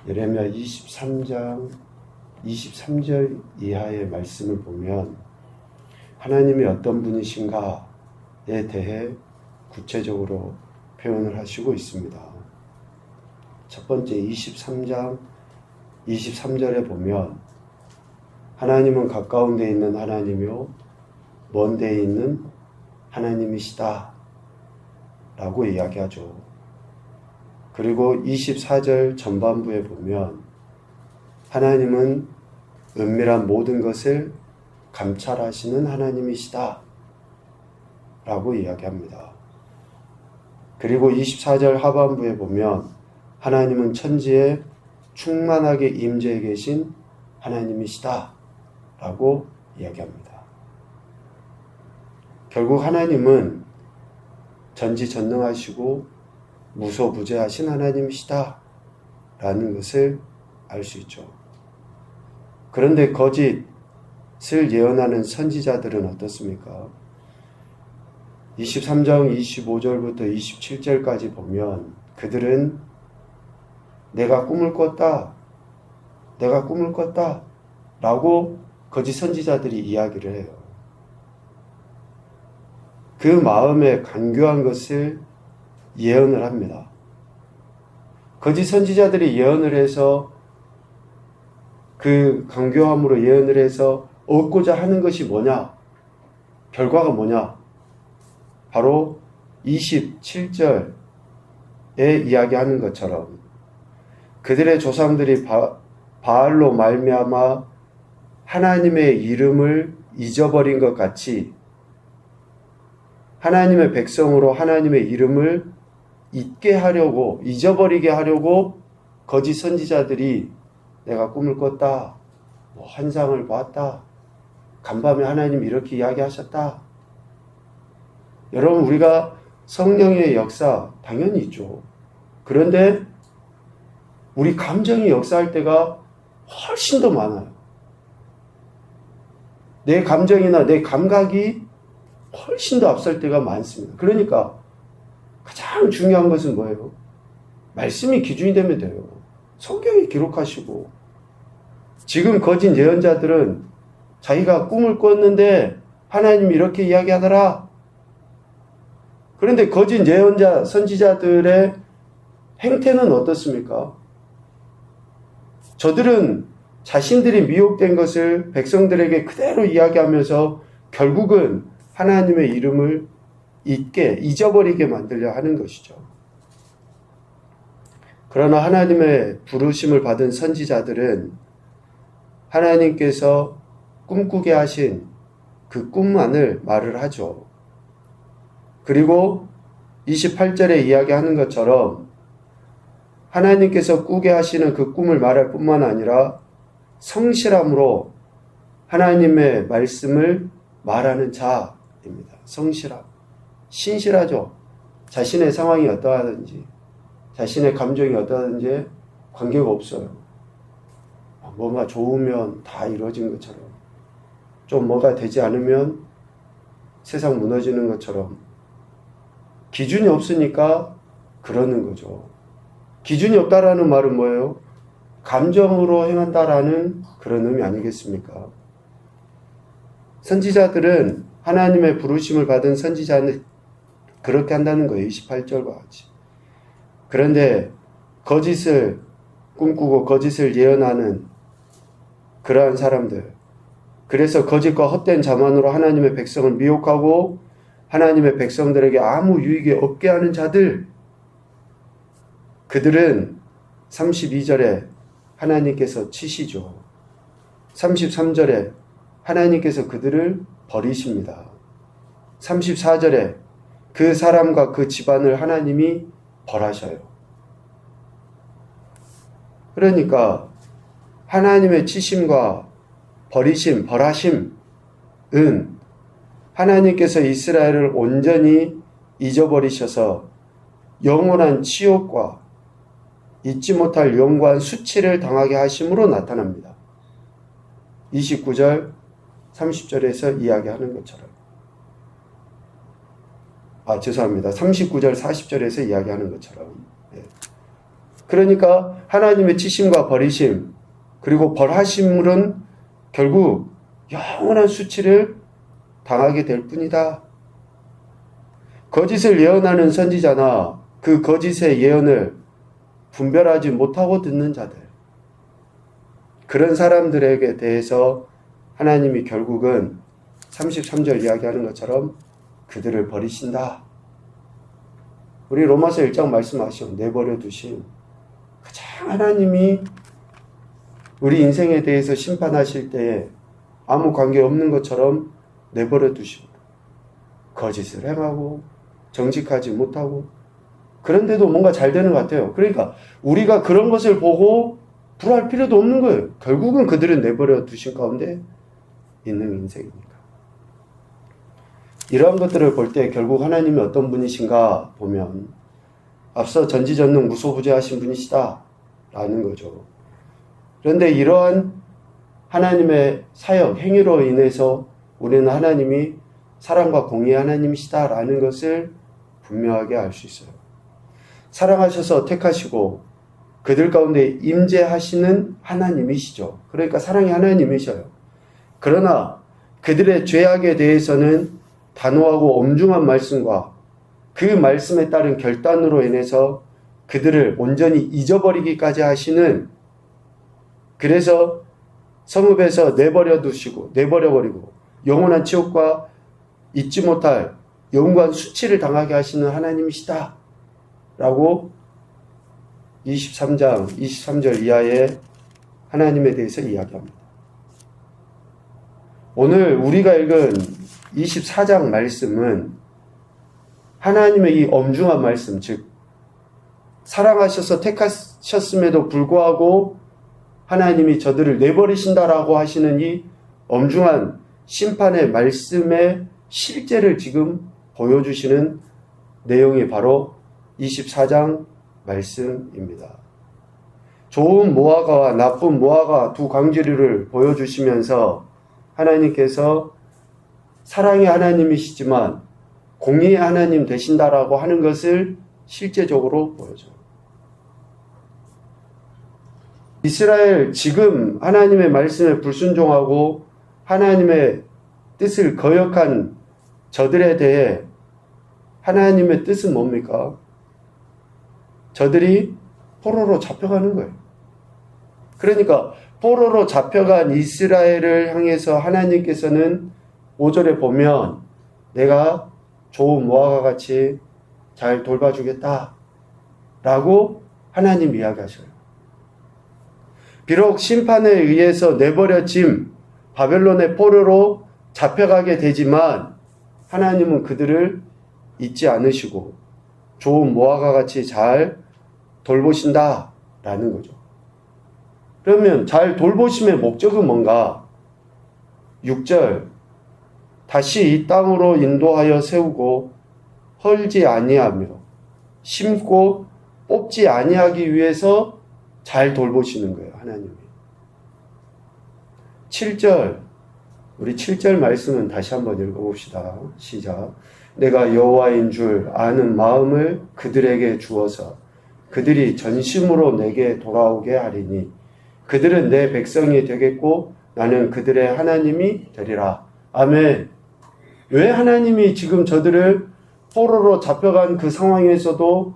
예레미야 23장 23절 이하의 말씀을 보면 하나님이 어떤 분이신가에 대해 구체적으로 표현을 하시고 있습니다. 첫 번째 23장 23절에 보면 하나님은 가까운 데 있는 하나님이요 먼 데에 있는 하나님이시다 라고 이야기하죠. 그리고 24절 전반부에 보면 하나님은 은밀한 모든 것을 감찰하시는 하나님이시다 라고 이야기합니다. 그리고 24절 하반부에 보면 하나님은 천지에 충만하게 임재해 계신 하나님이시다 라고 이야기합니다. 결국 하나님은 전지전능하시고 무소부재하신 하나님이시다 라는 것을 알 수 있죠. 그런데 거짓을 예언하는 선지자들은 어떻습니까? 23장 25절부터 27절까지 보면 그들은 내가 꿈을 꿨다 라고 거짓 선지자들이 이야기를 해요. 그 마음에 간교한 것을 예언을 합니다. 거짓 선지자들이 예언을 해서 그 간교함으로 예언을 해서 얻고자 하는 것이 뭐냐? 결과가 뭐냐? 바로 27절에 이야기하는 것처럼 그들의 조상들이 바알로 말미암아 하나님의 이름을 잊어버린 것 같이 하나님의 백성으로 하나님의 이름을 잊어버리게 하려고 거짓 선지자들이 내가 꿈을 꿨다, 환상을 봤다, 간밤에 하나님 이렇게 이야기하셨다. 여러분, 우리가 성령의 역사 당연히 있죠. 그런데 우리 감정이 역사할 때가 훨씬 더 많아요. 내 감정이나 내 감각이 훨씬 더 앞설 때가 많습니다. 그러니까 가장 중요한 것은 뭐예요? 말씀이 기준이 되면 돼요. 성경이 기록하시고. 지금 거짓 예언자들은 자기가 꿈을 꿨는데 하나님이 이렇게 이야기하더라. 그런데 거짓 예언자, 선지자들의 행태는 어떻습니까? 저들은 자신들이 미혹된 것을 백성들에게 그대로 이야기하면서 결국은 하나님의 이름을 잊어버리게 만들려 하는 것이죠. 그러나 하나님의 부르심을 받은 선지자들은 하나님께서 꿈꾸게 하신 그 꿈만을 말을 하죠. 그리고 28절에 이야기하는 것처럼 하나님께서 꾸게 하시는 그 꿈을 말할 뿐만 아니라 성실함으로 하나님의 말씀을 말하는 자입니다. 성실함. 신실하죠. 자신의 상황이 어떠하든지 자신의 감정이 어떠하든지 관계가 없어요. 뭐가 좋으면 다 이루어진 것처럼 좀 뭐가 되지 않으면 세상 무너지는 것처럼 기준이 없으니까 그러는 거죠. 기준이 없다라는 말은 뭐예요? 감정으로 행한다라는 그런 의미 아니겠습니까? 선지자들은 하나님의 부르심을 받은 선지자는 그렇게 한다는 거예요. 28절과 같이. 그런데 거짓을 꿈꾸고 거짓을 예언하는 그러한 사람들, 그래서 거짓과 헛된 자만으로 하나님의 백성을 미혹하고 하나님의 백성들에게 아무 유익이 없게 하는 자들, 그들은 32절에 하나님께서 치시죠. 33절에 하나님께서 그들을 버리십니다. 34절에 그 사람과 그 집안을 하나님이 벌하셔요. 그러니까 하나님의 치심과 벌하심은 하나님께서 이스라엘을 온전히 잊어버리셔서 영원한 치욕과 잊지 못할 영광 수치를 당하게 하심으로 나타납니다. 29절, 30절에서 이야기하는 것처럼. 39절, 40절에서 이야기하는 것처럼. 그러니까 하나님의 치심과 버리심 그리고 벌하심은 결국 영원한 수치를 당하게 될 뿐이다. 거짓을 예언하는 선지자나 그 거짓의 예언을 분별하지 못하고 듣는 자들, 그런 사람들에게 대해서 하나님이 결국은 33절 이야기하는 것처럼 그들을 버리신다. 우리 로마서 1장 말씀하시오. 내버려 두신 가장 하나님이 우리 인생에 대해서 심판하실 때에 아무 관계 없는 것처럼 내버려 두십니다. 거짓을 행하고 정직하지 못하고 그런데도 뭔가 잘 되는 것 같아요. 그러니까 우리가 그런 것을 보고 불화할 필요도 없는 거예요. 결국은 그들은 내버려 두신 가운데 있는 인생이니까. 이러한 것들을 볼 때 결국 하나님이 어떤 분이신가 보면 앞서 전지전능 무소부재하신 분이시다 라는 거죠. 그런데 이러한 하나님의 사역, 행위로 인해서 우리는 하나님이 사랑과 공의의 하나님이시다 라는 것을 분명하게 알 수 있어요. 사랑하셔서 택하시고 그들 가운데 임재하시는 하나님이시죠. 그러니까 사랑의 하나님이셔요. 그러나 그들의 죄악에 대해서는 단호하고 엄중한 말씀과 그 말씀에 따른 결단으로 인해서 그들을 온전히 잊어버리기까지 하시는, 그래서 성읍에서 내버려버리고 영원한 지옥과 잊지 못할 영원한 수치를 당하게 하시는 하나님이시다 라고 23장 23절 이하의 하나님에 대해서 이야기합니다. 오늘 우리가 읽은 24장 말씀은 하나님의 이 엄중한 말씀, 즉 사랑하셔서 택하셨음에도 불구하고 하나님이 저들을 내버리신다라고 하시는 이 엄중한 심판의 말씀의 실제를 지금 보여주시는 내용이 바로 24장 말씀입니다. 좋은 모아가와 나쁜 모아가 두 광주리를 보여주시면서 하나님께서 사랑의 하나님이시지만 공의의 하나님 되신다라고 하는 것을 실제적으로 보여줘요. 이스라엘 지금 하나님의 말씀에 불순종하고 하나님의 뜻을 거역한 저들에 대해 하나님의 뜻은 뭡니까? 저들이 포로로 잡혀가는 거예요. 그러니까 포로로 잡혀간 이스라엘을 향해서 하나님께서는 5절에 보면 내가 좋은 모아가 같이 잘 돌봐주겠다 라고 하나님 이야기하셔요. 비록 심판에 의해서 내버려짐 바벨론의 포로로 잡혀가게 되지만 하나님은 그들을 잊지 않으시고 좋은 모아가 같이 잘 돌보신다 라는 거죠. 그러면 잘 돌보심의 목적은 뭔가? 6절 다시 이 땅으로 인도하여 세우고 헐지 아니하며 심고 뽑지 아니하기 위해서 잘 돌보시는 거예요. 하나님이. 7절 우리 7절 말씀은 다시 한번 읽어봅시다. 시작. 내가 여호와인 줄 아는 마음을 그들에게 주어서 그들이 전심으로 내게 돌아오게 하리니 그들은 내 백성이 되겠고 나는 그들의 하나님이 되리라. 아멘. 왜 하나님이 지금 저들을 포로로 잡혀간 그 상황에서도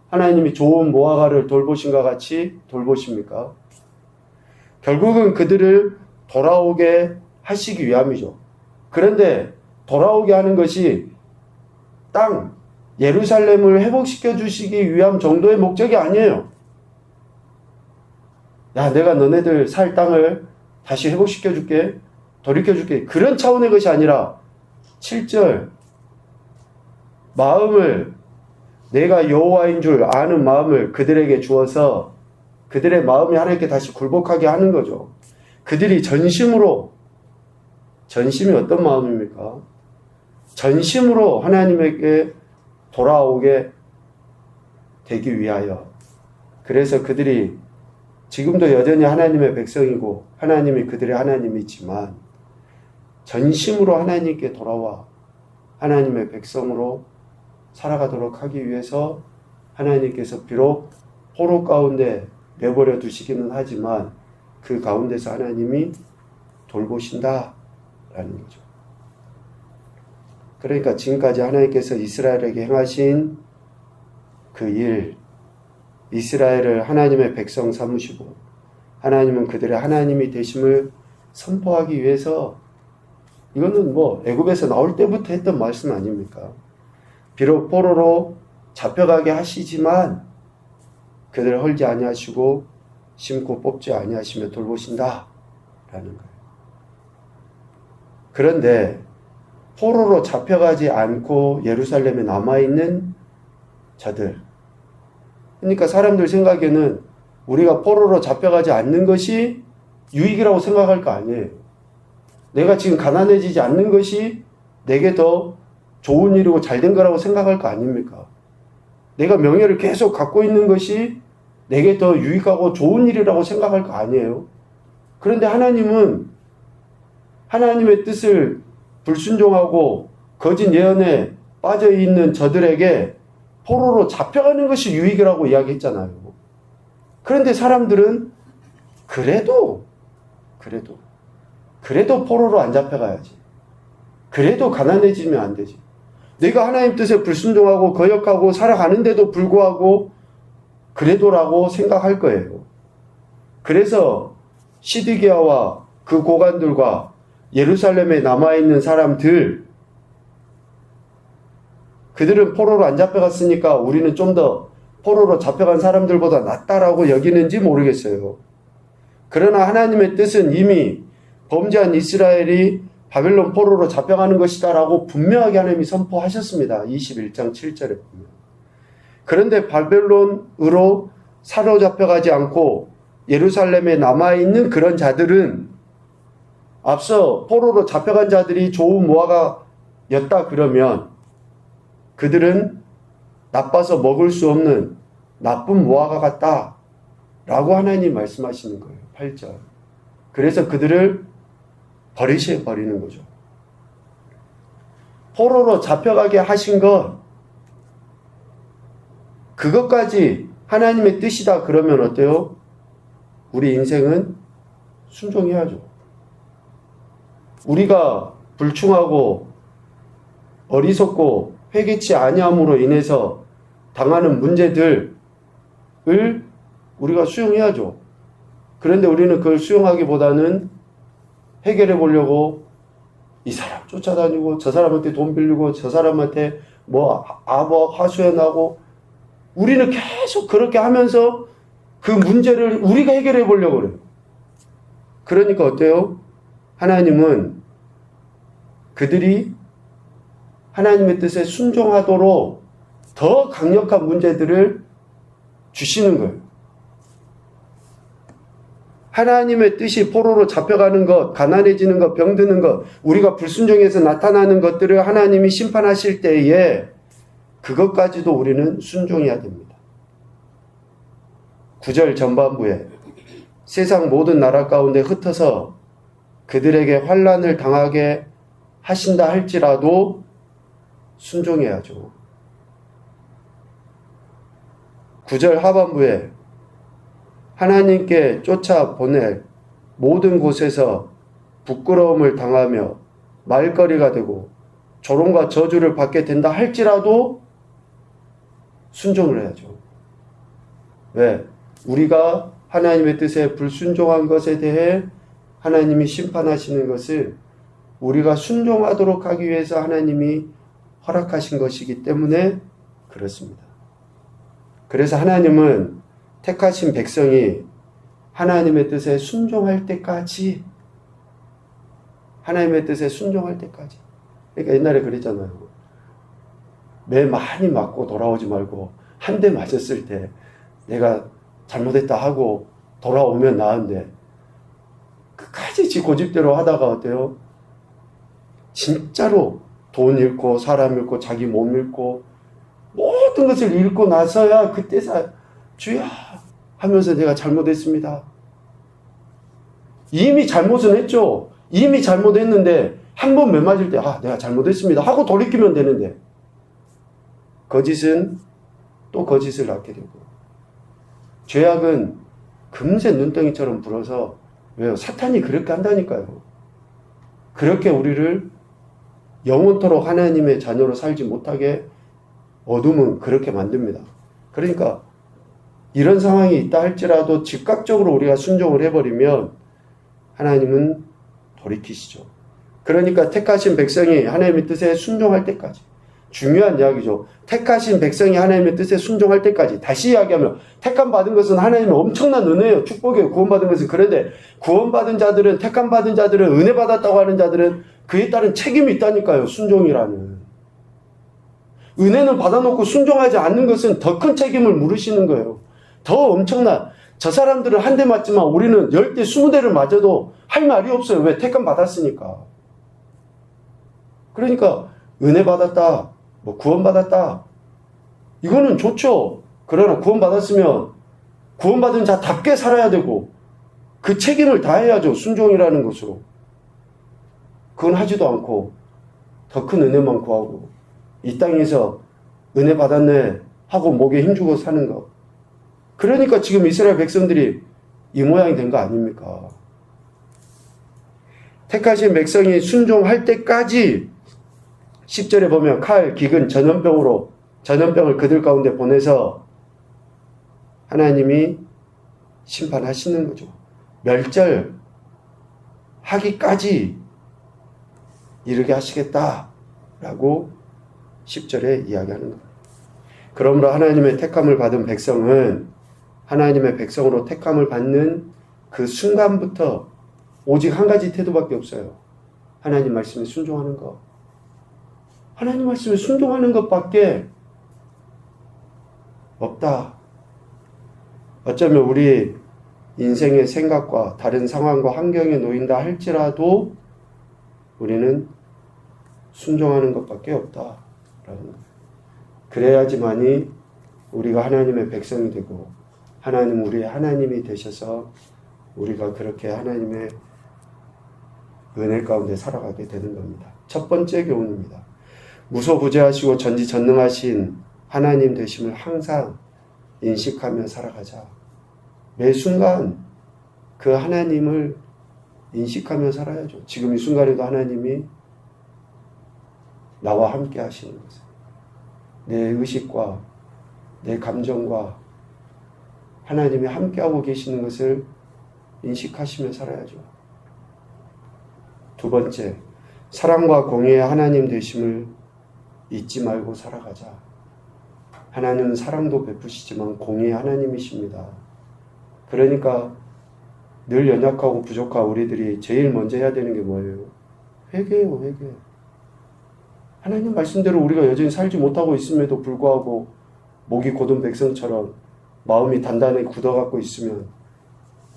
하나님이 좋은 모아가를 돌보신과 같이 돌보십니까? 결국은 그들을 돌아오게 하시기 위함이죠. 그런데 돌아오게 하는 것이 땅, 예루살렘을 회복시켜 주시기 위함 정도의 목적이 아니에요. 야, 내가 너네들 살 땅을 다시 회복시켜 줄게, 돌이켜 줄게. 그런 차원의 것이 아니라 7절 마음을 내가 여호와인 줄 아는 마음을 그들에게 주어서 그들의 마음이 하나님께 다시 굴복하게 하는 거죠. 그들이 전심이 어떤 마음입니까? 전심으로 하나님에게 돌아오게 되기 위하여. 그래서 그들이 지금도 여전히 하나님의 백성이고 하나님이 그들의 하나님이지만 전심으로 하나님께 돌아와 하나님의 백성으로 살아가도록 하기 위해서 하나님께서 비록 포로 가운데 내버려 두시기는 하지만 그 가운데서 하나님이 돌보신다라는 거죠. 그러니까 지금까지 하나님께서 이스라엘에게 행하신 그 일, 이스라엘을 하나님의 백성 삼으시고 하나님은 그들의 하나님이 되심을 선포하기 위해서, 이거는 애굽에서 나올 때부터 했던 말씀 아닙니까? 비록 포로로 잡혀가게 하시지만 그들을 헐지 아니하시고 심고 뽑지 아니하시며 돌보신다 라는 거예요. 그런데 포로로 잡혀가지 않고 예루살렘에 남아있는 자들, 그러니까 사람들 생각에는 우리가 포로로 잡혀가지 않는 것이 유익이라고 생각할 거 아니에요. 내가 지금 가난해지지 않는 것이 내게 더 좋은 일이고 잘된 거라고 생각할 거 아닙니까? 내가 명예를 계속 갖고 있는 것이 내게 더 유익하고 좋은 일이라고 생각할 거 아니에요. 그런데 하나님은 하나님의 뜻을 불순종하고 거짓 예언에 빠져있는 저들에게 포로로 잡혀가는 것이 유익이라고 이야기했잖아요. 그런데 사람들은 그래도 포로로 안 잡혀가야지. 그래도 가난해지면 안 되지. 내가 하나님 뜻에 불순종하고 거역하고 살아가는데도 불구하고 그래도라고 생각할 거예요. 그래서 시드기야와 그 고관들과 예루살렘에 남아있는 사람들, 그들은 포로로 안 잡혀갔으니까 우리는 좀 더 포로로 잡혀간 사람들보다 낫다라고 여기는지 모르겠어요. 그러나 하나님의 뜻은 이미 범죄한 이스라엘이 바벨론 포로로 잡혀가는 것이다라고 분명하게 하나님이 선포하셨습니다. 21장 7절에 보면. 그런데 바벨론으로 사로잡혀가지 않고 예루살렘에 남아있는 그런 자들은, 앞서 포로로 잡혀간 자들이 좋은 무화과였다 그러면 그들은 나빠서 먹을 수 없는 나쁜 무화과 같다 라고 하나님이 말씀하시는 거예요. 8절. 그래서 그들을 버리는 거죠. 포로로 잡혀가게 하신 것, 그것까지 하나님의 뜻이다 그러면 어때요? 우리 인생은 순종해야죠. 우리가 불충하고 어리석고 회개치 아니함으로 인해서 당하는 문제들을 우리가 수용해야죠. 그런데 우리는 그걸 수용하기보다는 해결해 보려고 이 사람 쫓아다니고 저 사람한테 돈 빌리고 저 사람한테 하소연하고, 우리는 계속 그렇게 하면서 그 문제를 우리가 해결해 보려고 그래요. 그러니까 어때요? 하나님은 그들이 하나님의 뜻에 순종하도록 더 강력한 문제들을 주시는 거예요. 하나님의 뜻이 포로로 잡혀가는 것, 가난해지는 것, 병드는 것, 우리가 불순종해서 나타나는 것들을 하나님이 심판하실 때에 그것까지도 우리는 순종해야 됩니다. 9절 전반부에 세상 모든 나라 가운데 흩어서 그들에게 환난을 당하게 하신다 할지라도 순종해야죠. 9절 하반부에 하나님께 쫓아보낼 모든 곳에서 부끄러움을 당하며 말거리가 되고 조롱과 저주를 받게 된다 할지라도 순종을 해야죠. 왜? 우리가 하나님의 뜻에 불순종한 것에 대해 하나님이 심판하시는 것을 우리가 순종하도록 하기 위해서 하나님이 허락하신 것이기 때문에 그렇습니다. 그래서 하나님은 택하신 백성이 하나님의 뜻에 순종할 때까지, 하나님의 뜻에 순종할 때까지. 그러니까 옛날에 그랬잖아요. 매 많이 맞고 돌아오지 말고 한 대 맞았을 때 내가 잘못했다 하고 돌아오면 나은데, 끝까지 지 고집대로 하다가 어때요? 진짜로 돈 잃고 사람 잃고 자기 몸 잃고 모든 것을 잃고 나서야 그때 주야 하면서 내가 잘못했습니다. 이미 잘못은 했죠. 이미 잘못했는데 한 번 매맞을 때 내가 잘못했습니다 하고 돌이키면 되는데, 거짓은 또 거짓을 낳게 되고 죄악은 금세 눈덩이처럼 불어서, 왜요? 사탄이 그렇게 한다니까요. 그렇게 우리를 영원토록 하나님의 자녀로 살지 못하게 어둠은 그렇게 만듭니다. 그러니까 이런 상황이 있다 할지라도 즉각적으로 우리가 순종을 해버리면 하나님은 돌이키시죠. 그러니까 택하신 백성이 하나님의 뜻에 순종할 때까지, 중요한 이야기죠. 택하신 백성이 하나님의 뜻에 순종할 때까지. 다시 이야기하면 택함 받은 것은 하나님의 엄청난 은혜예요. 축복이에요. 구원받은 것은. 그런데 구원받은 자들은, 택함 받은 자들은, 은혜 받았다고 하는 자들은 그에 따른 책임이 있다니까요. 순종이라는. 은혜는 받아놓고 순종하지 않는 것은 더 큰 책임을 물으시는 거예요. 더 엄청난. 저 사람들은 한 대 맞지만 우리는 10대, 20대를 맞아도 할 말이 없어요. 왜? 택함 받았으니까. 그러니까 은혜 받았다, 뭐 구원받았다, 이거는 좋죠. 그러나 구원받았으면 구원받은 자답게 살아야 되고 그 책임을 다해야죠. 순종이라는 것으로. 그건 하지도 않고 더 큰 은혜만 구하고 이 땅에서 은혜 받았네 하고 목에 힘주고 사는 것. 그러니까 지금 이스라엘 백성들이 이 모양이 된 거 아닙니까? 택하신 백성이 순종할 때까지 10절에 보면 칼, 기근, 전염병을 그들 가운데 보내서 하나님이 심판하시는 거죠. 멸절하기까지 이르게 하시겠다라고 10절에 이야기하는 거예요. 그러므로 하나님의 택함을 받은 백성은 하나님의 백성으로 택함을 받는 그 순간부터 오직 한 가지 태도밖에 없어요. 하나님 말씀에 순종하는 것. 하나님 말씀에 순종하는 것밖에 없다. 어쩌면 우리 인생의 생각과 다른 상황과 환경에 놓인다 할지라도 우리는 순종하는 것밖에 없다라는 거예요. 그래야지만이 우리가 하나님의 백성이 되고 하나님 우리의 하나님이 되셔서 우리가 그렇게 하나님의 은혜 가운데 살아가게 되는 겁니다. 첫 번째 교훈입니다. 무소부재하시고 전지전능하신 하나님 되심을 항상 인식하며 살아가자. 매 순간 그 하나님을 인식하며 살아야죠. 지금 이 순간에도 하나님이 나와 함께 하시는 것을, 내 의식과 내 감정과 하나님이 함께하고 계시는 것을 인식하시며 살아야죠. 두 번째, 사랑과 공의의 하나님 되심을 잊지 말고 살아가자. 하나님은 사랑도 베푸시지만 공의의 하나님이십니다. 그러니까 늘 연약하고 부족한 우리들이 제일 먼저 해야 되는 게 뭐예요? 회개예요, 회개. 하나님 말씀대로 우리가 여전히 살지 못하고 있음에도 불구하고 목이 곧은 백성처럼 마음이 단단히 굳어갖고 있으면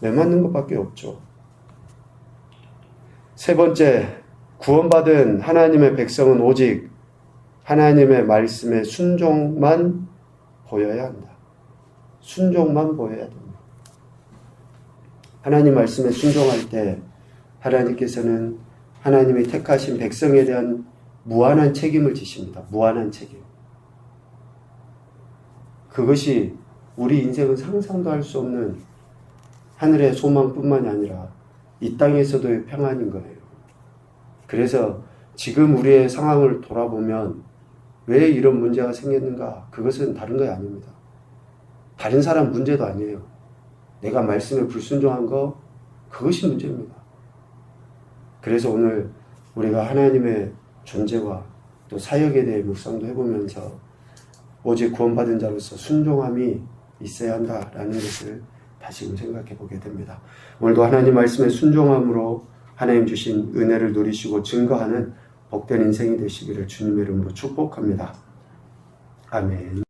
매맞는 것밖에 없죠. 세 번째, 구원받은 하나님의 백성은 오직 하나님의 말씀에 순종만 보여야 한다. 순종만 보여야 됩니다. 하나님 말씀에 순종할 때 하나님께서는 하나님이 택하신 백성에 대한 무한한 책임을 지십니다. 무한한 책임. 그것이 우리 인생은 상상도 할 수 없는 하늘의 소망뿐만이 아니라 이 땅에서도의 평안인 거예요. 그래서 지금 우리의 상황을 돌아보면 왜 이런 문제가 생겼는가? 그것은 다른 거 아닙니다. 다른 사람 문제도 아니에요. 내가 말씀에 불순종한 거, 그것이 문제입니다. 그래서 오늘 우리가 하나님의 존재와 또 사역에 대해 묵상도 해보면서 오직 구원받은 자로서 순종함이 있어야 한다라는 것을 다시금 생각해 보게 됩니다. 오늘도 하나님 말씀에 순종함으로 하나님 주신 은혜를 누리시고 증거하는 복된 인생이 되시기를 주님의 이름으로 축복합니다. 아멘.